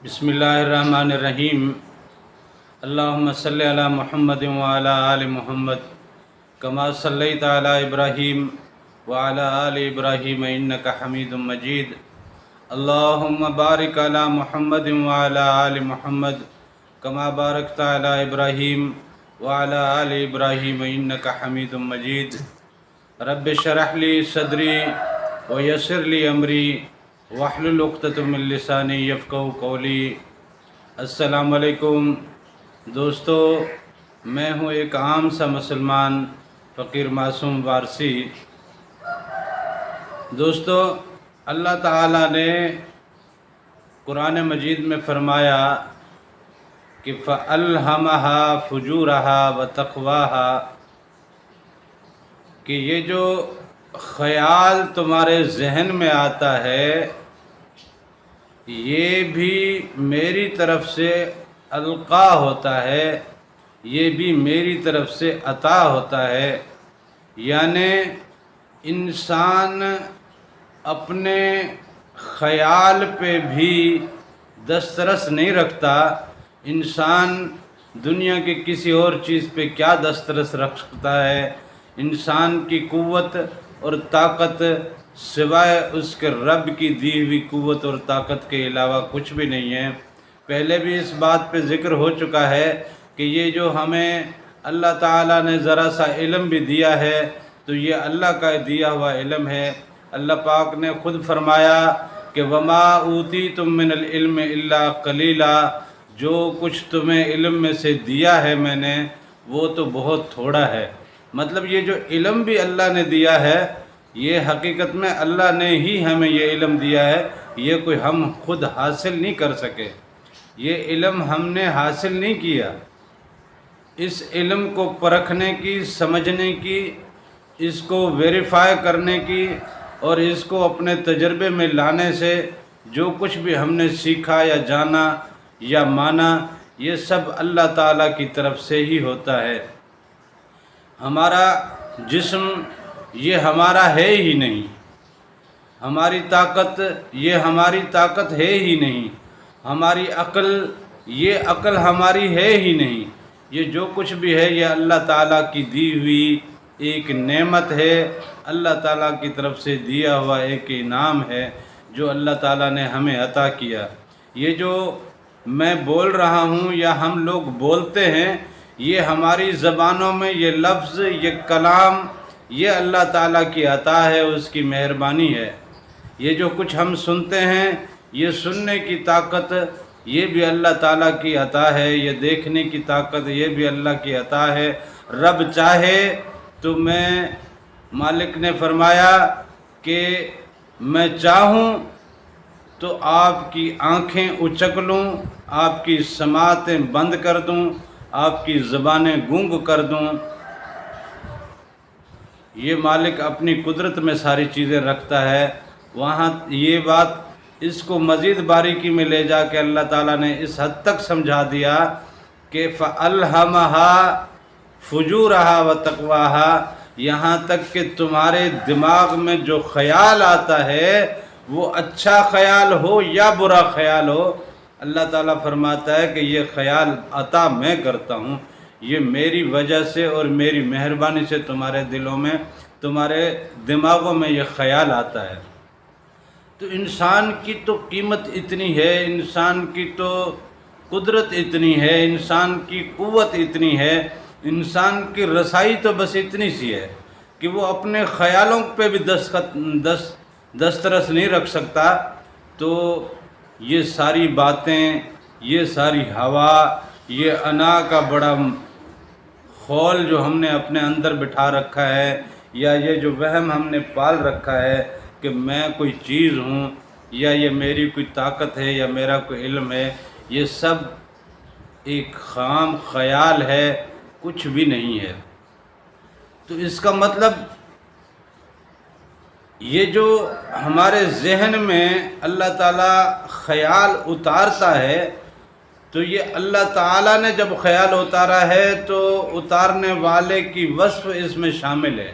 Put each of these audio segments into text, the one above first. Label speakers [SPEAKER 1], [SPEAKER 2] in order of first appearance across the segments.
[SPEAKER 1] بسم اللہ الرحمن الرحیم۔ اللہم صلی علی محمد وعلی آل محمد کما صلیت علی ابراہیم وعلی آل ابراہیم انک حمید مجید۔ اللہم بارک علی محمد وعلی آل محمد کما بارکت علی ابراہیم وعلی آل ابراہیم انک حمید مجید۔ رب اشرح لی صدری ویسر لی امری واحلل عقدۃ من لسانی یفقہوا قولی۔ السلام علیکم دوستو، میں ہوں ایک عام سا مسلمان فقیر معصوم وارثی۔ دوستو، اللہ تعالیٰ نے قرآن مجید میں فرمایا کہ فَأَلْهَمَهَا فُجُورَهَا وَتَقْوَاهَا، کہ یہ جو خیال تمہارے ذہن میں آتا ہے یہ بھی میری طرف سے القا ہوتا ہے، یہ بھی میری طرف سے عطا ہوتا ہے۔ یعنی انسان اپنے خیال پہ بھی دسترس نہیں رکھتا۔ انسان دنیا کے کسی اور چیز پہ کیا دسترس رکھ سکتا ہے؟ انسان کی قوت اور طاقت سوائے اس کے رب کی دی ہوئی قوت اور طاقت کے علاوہ کچھ بھی نہیں ہے۔ پہلے بھی اس بات پہ ذکر ہو چکا ہے کہ یہ جو ہمیں اللہ تعالیٰ نے ذرا سا علم بھی دیا ہے تو یہ اللہ کا دیا ہوا علم ہے۔ اللہ پاک نے خود فرمایا کہ وَمَا أُوتِيتُم مِّنَ الْعِلْمِ إِلَّا قَلِيلًا، جو کچھ تمہیں علم میں سے دیا ہے میں نے وہ تو بہت تھوڑا ہے۔ مطلب یہ جو علم بھی اللہ نے دیا ہے یہ حقیقت میں اللہ نے ہی ہمیں یہ علم دیا ہے، یہ کوئی ہم خود حاصل نہیں کر سکے۔ یہ علم ہم نے حاصل نہیں کیا۔ اس علم کو پرکھنے کی، سمجھنے کی، اس کو ویریفائی کرنے کی اور اس کو اپنے تجربے میں لانے سے جو کچھ بھی ہم نے سیکھا یا جانا یا مانا یہ سب اللہ تعالیٰ کی طرف سے ہی ہوتا ہے۔ ہمارا جسم یہ ہمارا ہے ہی نہیں، ہماری طاقت یہ ہماری طاقت ہے ہی نہیں، ہماری عقل یہ عقل ہماری ہے ہی نہیں۔ یہ جو کچھ بھی ہے یہ اللہ تعالیٰ کی دی ہوئی ایک نعمت ہے، اللہ تعالیٰ کی طرف سے دیا ہوا ایک انعام ہے جو اللہ تعالیٰ نے ہمیں عطا کیا۔ یہ جو میں بول رہا ہوں یا ہم لوگ بولتے ہیں یہ ہماری زبانوں میں یہ لفظ، یہ کلام، یہ اللہ تعالیٰ کی عطا ہے، اس کی مہربانی ہے۔ یہ جو کچھ ہم سنتے ہیں یہ سننے کی طاقت یہ بھی اللہ تعالیٰ کی عطا ہے، یہ دیکھنے کی طاقت یہ بھی اللہ کی عطا ہے۔ رب چاہے تو مالک نے فرمایا کہ میں چاہوں تو آپ کی آنکھیں اچک لوں، آپ کی سماعتیں بند کر دوں، آپ کی زبانیں گونگ کر دوں۔ یہ مالک اپنی قدرت میں ساری چیزیں رکھتا ہے۔ وہاں یہ بات اس کو مزید باریکی میں لے جا کے اللہ تعالیٰ نے اس حد تک سمجھا دیا کہ فَأَلْهَمَهَا فُجُورَهَا وَتَقْوَاهَا، یہاں تک کہ تمہارے دماغ میں جو خیال آتا ہے وہ اچھا خیال ہو یا برا خیال ہو، اللہ تعالیٰ فرماتا ہے کہ یہ خیال عطا میں کرتا ہوں، یہ میری وجہ سے اور میری مہربانی سے تمہارے دلوں میں، تمہارے دماغوں میں یہ خیال آتا ہے۔ تو انسان کی تو قیمت اتنی ہے، انسان کی تو قدرت اتنی ہے، انسان کی قوت اتنی ہے، انسان کی رسائی تو بس اتنی سی ہے کہ وہ اپنے خیالوں پہ بھی دسترس نہیں رکھ سکتا۔ تو یہ ساری باتیں، یہ ساری ہوا، یہ انا کا بڑا خول جو ہم نے اپنے اندر بٹھا رکھا ہے یا یہ جو وہم ہم نے پال رکھا ہے کہ میں کوئی چیز ہوں یا یہ میری کوئی طاقت ہے یا میرا کوئی علم ہے، یہ سب ایک خام خیال ہے، کچھ بھی نہیں ہے۔ تو اس کا مطلب یہ جو ہمارے ذہن میں اللہ تعالیٰ خیال اتارتا ہے تو یہ اللہ تعالیٰ نے جب خیال اتارا ہے تو اتارنے والے کی وصف اس میں شامل ہے۔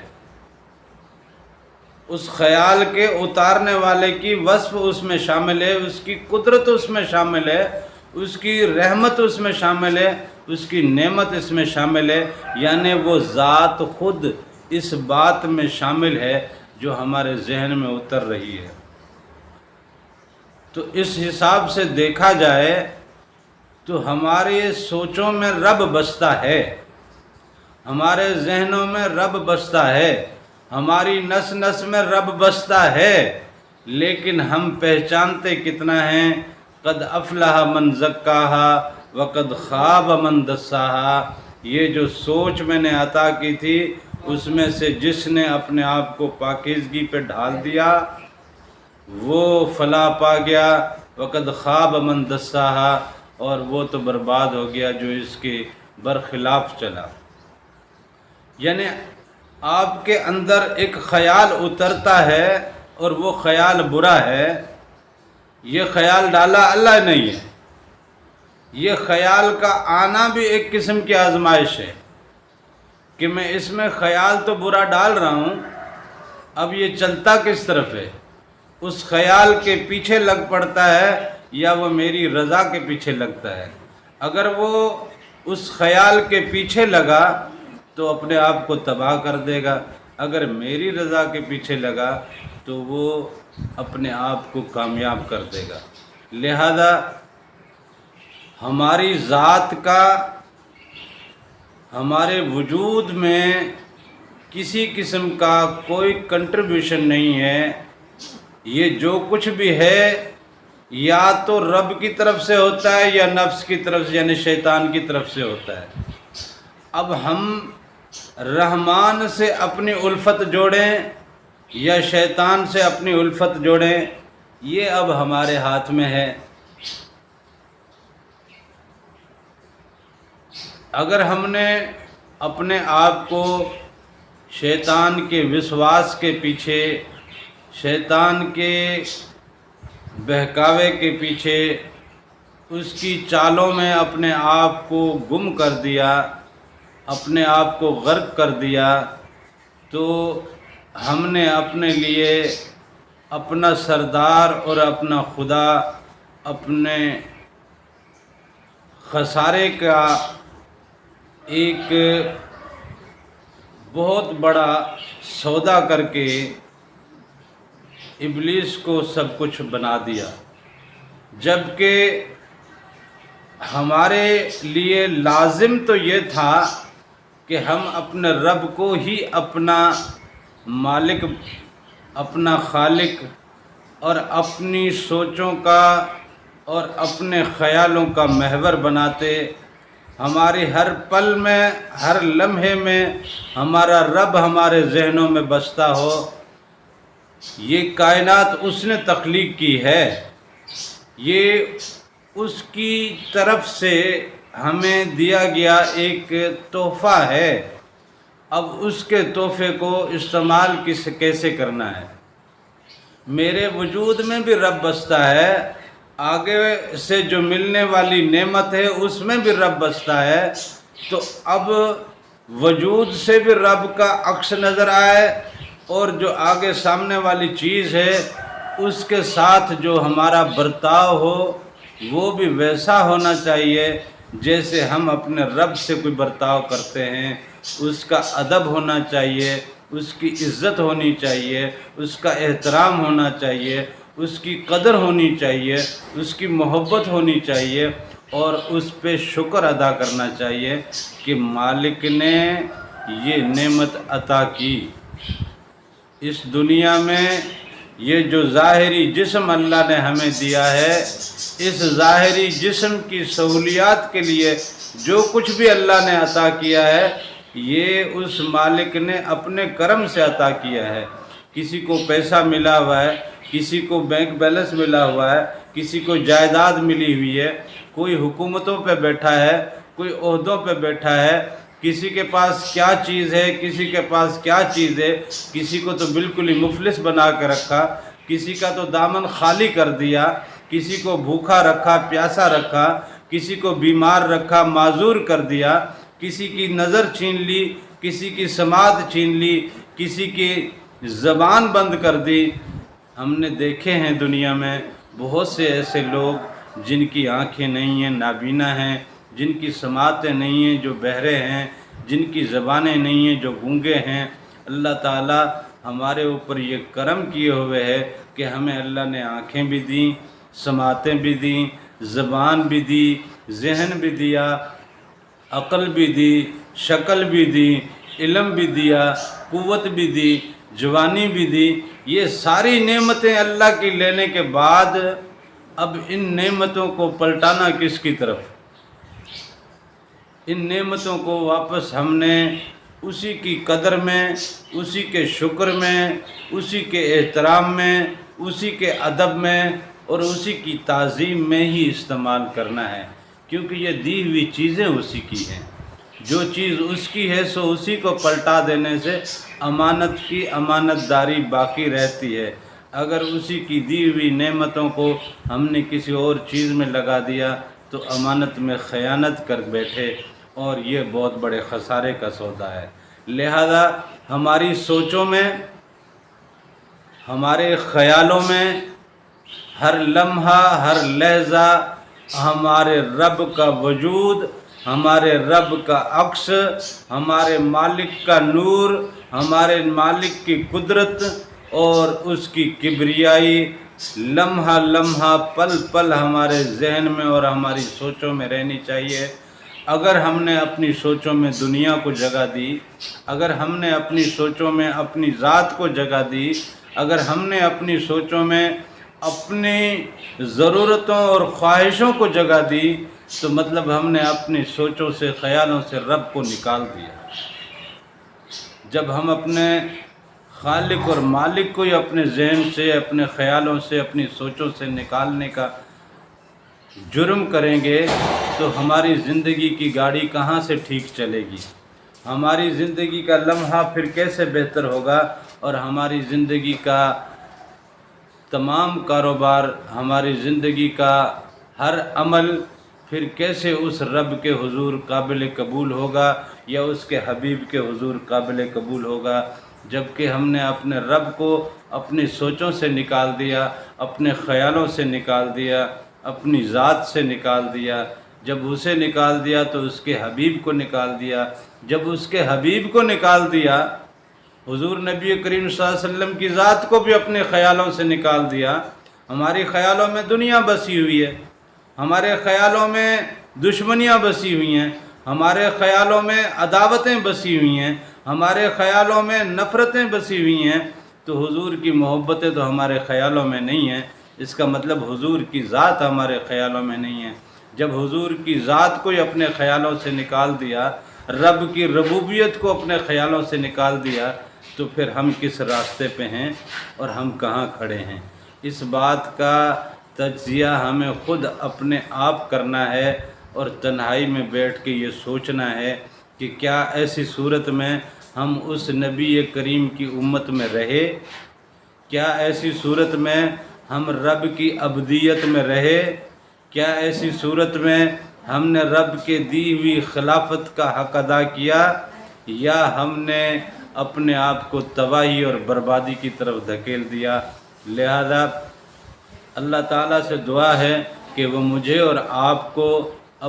[SPEAKER 1] اس خیال کے اتارنے والے کی وصف اس میں شامل ہے، اس کی قدرت اس میں شامل ہے، اس کی رحمت اس میں شامل ہے، اس کی نعمت اس میں شامل ہے، یعنی وہ ذات خود اس بات میں شامل ہے جو ہمارے ذہن میں اتر رہی ہے۔ تو اس حساب سے دیکھا جائے تو ہماری سوچوں میں رب بستا ہے، ہمارے ذہنوں میں رب بستا ہے، ہماری نس نس میں رب بستا ہے، لیکن ہم پہچانتے کتنا ہیں؟ قد افلح من زکاہا وقد خاب من دساہا۔ یہ جو سوچ میں نے عطا کی تھی اس میں سے جس نے اپنے آپ کو پاکیزگی پہ ڈھال دیا وہ فلاح پا گیا، وقد خواب من دساہا، اور وہ تو برباد ہو گیا جو اس کے برخلاف چلا۔ یعنی آپ کے اندر ایک خیال اترتا ہے اور وہ خیال برا ہے، یہ خیال ڈالا اللہ نہیں ہے، یہ خیال کا آنا بھی ایک قسم کی آزمائش ہے کہ میں اس میں خیال تو برا ڈال رہا ہوں، اب یہ چلتا کس طرف ہے؟ اس خیال کے پیچھے لگ پڑتا ہے یا وہ میری رضا کے پیچھے لگتا ہے؟ اگر وہ اس خیال کے پیچھے لگا تو اپنے آپ کو تباہ کر دے گا، اگر میری رضا کے پیچھے لگا تو وہ اپنے آپ کو کامیاب کر دے گا۔ لہذا ہماری ذات کا، ہمارے وجود میں کسی قسم کا کوئی کنٹریبیوشن نہیں ہے، یہ جو کچھ بھی ہے یا تو رب کی طرف سے ہوتا ہے یا نفس کی طرف سے یعنی شیطان کی طرف سے ہوتا ہے۔ اب ہم رحمان سے اپنی الفت جوڑیں یا شیطان سے اپنی الفت جوڑیں، یہ اب ہمارے ہاتھ میں ہے۔ اگر ہم نے اپنے آپ کو شیطان کے وسواس کے پیچھے، شیطان کے بہکاوے کے پیچھے، اس کی چالوں میں اپنے آپ کو گم کر دیا، اپنے آپ کو غرق کر دیا، تو ہم نے اپنے لیے اپنا سردار اور اپنا خدا اپنے خسارے کا ایک بہت بڑا سودا کر کے ابلیس کو سب کچھ بنا دیا، جبکہ ہمارے لیے لازم تو یہ تھا کہ ہم اپنے رب کو ہی اپنا مالک، اپنا خالق اور اپنی سوچوں کا اور اپنے خیالوں کا محور بناتے، ہماری ہر پل میں، ہر لمحے میں ہمارا رب ہمارے ذہنوں میں بستا ہو۔ یہ کائنات اس نے تخلیق کی ہے، یہ اس کی طرف سے ہمیں دیا گیا ایک تحفہ ہے، اب اس کے تحفے کو استعمال کیسے کرنا ہے؟ میرے وجود میں بھی رب بستا ہے، آگے سے جو ملنے والی نعمت ہے اس میں بھی رب بستا ہے، تو اب وجود سے بھی رب کا عکس نظر آئے اور جو آگے سامنے والی چیز ہے اس کے ساتھ جو ہمارا برتاؤ ہو وہ بھی ویسا ہونا چاہیے جیسے ہم اپنے رب سے کوئی برتاؤ کرتے ہیں، اس کا ادب ہونا چاہیے، اس کی عزت ہونی چاہیے، اس کا احترام ہونا چاہیے، اس کی قدر ہونی چاہیے، اس کی محبت ہونی چاہیے، اور اس پہ شکر ادا کرنا چاہیے کہ مالک نے یہ نعمت عطا کی۔ اس دنیا میں یہ جو ظاہری جسم اللہ نے ہمیں دیا ہے، اس ظاہری جسم کی سہولیات کے لیے جو کچھ بھی اللہ نے عطا کیا ہے یہ اس مالک نے اپنے کرم سے عطا کیا ہے۔ کسی کو پیسہ ملا ہوا ہے، کسی کو بینک بیلنس ملا ہوا ہے، کسی کو جائیداد ملی ہوئی ہے، کوئی حکومتوں پہ بیٹھا ہے، کوئی عہدوں پہ بیٹھا ہے، کسی کے پاس کیا چیز ہے، کسی کے پاس کیا چیز ہے، کسی کو تو بالکل ہی مفلس بنا کے رکھا، کسی کا تو دامن خالی کر دیا، کسی کو بھوکا رکھا، پیاسا رکھا، کسی کو بیمار رکھا، معذور کر دیا، کسی کی نظر چھین لی، کسی کی سماعت چھین لی، کسی کی زبان بند کر دی۔ ہم نے دیکھے ہیں دنیا میں بہت سے ایسے لوگ جن کی آنکھیں نہیں ہیں، نابینا ہیں، جن کی سماعتیں نہیں ہیں، جو بہرے ہیں، جن کی زبانیں نہیں ہیں، جو گونگے ہیں۔ اللہ تعالیٰ ہمارے اوپر یہ کرم کیے ہوئے ہے کہ ہمیں اللہ نے آنکھیں بھی دیں، سماعتیں بھی دیں، زبان بھی دی، ذہن بھی دیا، عقل بھی دی، شکل بھی دی، علم بھی دیا، قوت بھی دی، جوانی بھی دی۔ یہ ساری نعمتیں اللہ کی لینے کے بعد اب ان نعمتوں کو پلٹانا کس کی طرف؟ ان نعمتوں کو واپس ہم نے اسی کی قدر میں، اسی کے شکر میں، اسی کے احترام میں، اسی کے ادب میں اور اسی کی تعظیم میں ہی استعمال کرنا ہے، کیونکہ یہ دی ہوئی چیزیں اسی کی ہیں۔ جو چیز اس کی ہے سو اسی کو پلٹا دینے سے امانت کی امانت داری باقی رہتی ہے۔ اگر اسی کی دی ہوئی نعمتوں کو ہم نے کسی اور چیز میں لگا دیا تو امانت میں خیانت کر بیٹھے، اور یہ بہت بڑے خسارے کا سودا ہے۔ لہذا ہماری سوچوں میں، ہمارے خیالوں میں ہر لمحہ، ہر لحظہ ہمارے رب کا وجود، ہمارے رب کا عکس، ہمارے مالک کا نور، ہمارے مالک کی قدرت اور اس کی کبریائی لمحہ لمحہ، پل پل ہمارے ذہن میں اور ہماری سوچوں میں رہنی چاہیے۔ اگر ہم نے اپنی سوچوں میں دنیا کو جگہ دی، اگر ہم نے اپنی سوچوں میں اپنی ذات کو جگہ دی، اگر ہم نے اپنی سوچوں میں اپنی ضرورتوں اور خواہشوں کو جگہ دی، تو مطلب ہم نے اپنی سوچوں سے، خیالوں سے رب کو نکال دیا۔ جب ہم اپنے خالق اور مالک کو ہی اپنے ذہن سے، اپنے خیالوں سے، اپنی سوچوں سے نکالنے کا جرم کریں گے تو ہماری زندگی کی گاڑی کہاں سے ٹھیک چلے گی؟ ہماری زندگی کا لمحہ پھر کیسے بہتر ہوگا؟ اور ہماری زندگی کا تمام کاروبار، ہماری زندگی کا ہر عمل پھر کیسے اس رب کے حضور قابل قبول ہوگا یا اس کے حبیب کے حضور قابل قبول ہوگا؟ جبکہ ہم نے اپنے رب کو اپنی سوچوں سے نکال دیا، اپنے خیالوں سے نکال دیا، اپنی ذات سے نکال دیا۔ جب اسے نکال دیا تو اس کے حبیب کو نکال دیا۔ جب اس کے حبیب کو نکال دیا، حضور نبی کریم صلی اللہ علیہ وسلم کی ذات کو بھی اپنے خیالوں سے نکال دیا۔ ہماری خیالوں میں دنیا بسی ہوئی ہے، ہمارے خیالوں میں دشمنیاں بسی ہوئی ہیں، ہمارے خیالوں میں عداوتیں بسی ہوئی ہیں، ہمارے خیالوں میں نفرتیں بسی ہوئی ہیں، تو حضور کی محبتیں تو ہمارے خیالوں میں نہیں ہیں۔ اس کا مطلب حضور کی ذات ہمارے خیالوں میں نہیں ہے۔ جب حضور کی ذات کو ہی اپنے خیالوں سے نکال دیا، رب کی ربوبیت کو اپنے خیالوں سے نکال دیا، تو پھر ہم کس راستے پہ ہیں اور ہم کہاں کھڑے ہیں؟ اس بات کا تجزیہ ہمیں خود اپنے آپ کرنا ہے اور تنہائی میں بیٹھ کے یہ سوچنا ہے کہ کیا ایسی صورت میں ہم اس نبی کریم کی امت میں رہے؟ کیا ایسی صورت میں ہم رب کی عبدیت میں رہے؟ کیا ایسی صورت میں ہم نے رب کے دی ہوئی خلافت کا حق ادا کیا، یا ہم نے اپنے آپ کو تباہی اور بربادی کی طرف دھکیل دیا؟ لہذا اللہ تعالیٰ سے دعا ہے کہ وہ مجھے اور آپ کو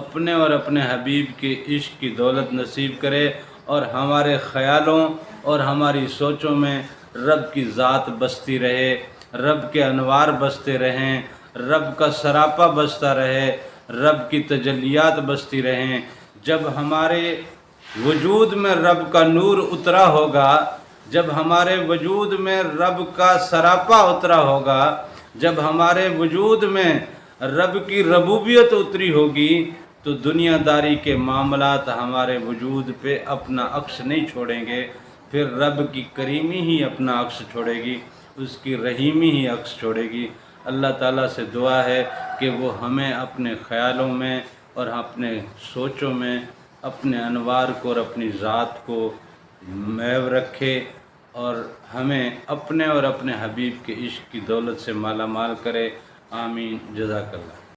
[SPEAKER 1] اپنے اور اپنے حبیب کے عشق کی دولت نصیب کرے، اور ہمارے خیالوں اور ہماری سوچوں میں رب کی ذات بستی رہے، رب کے انوار بستے رہیں، رب کا سراپا بستا رہے، رب کی تجلیات بستی رہیں۔ جب ہمارے وجود میں رب کا نور اترا ہوگا، جب ہمارے وجود میں رب کا سراپا اترا ہوگا، جب ہمارے وجود میں رب کی ربوبیت اتری ہوگی، تو دنیا داری کے معاملات ہمارے وجود پہ اپنا عکس نہیں چھوڑیں گے، پھر رب کی کریمی ہی اپنا عکس چھوڑے گی، اس کی رحیمی ہی عکس چھوڑے گی۔ اللہ تعالیٰ سے دعا ہے کہ وہ ہمیں اپنے خیالوں میں اور اپنے سوچوں میں اپنے انوار کو اور اپنی ذات کو محو رکھے، اور ہمیں اپنے اور اپنے حبیب کے عشق کی دولت سے مالا مال کرے۔ آمین۔ جزاک اللہ۔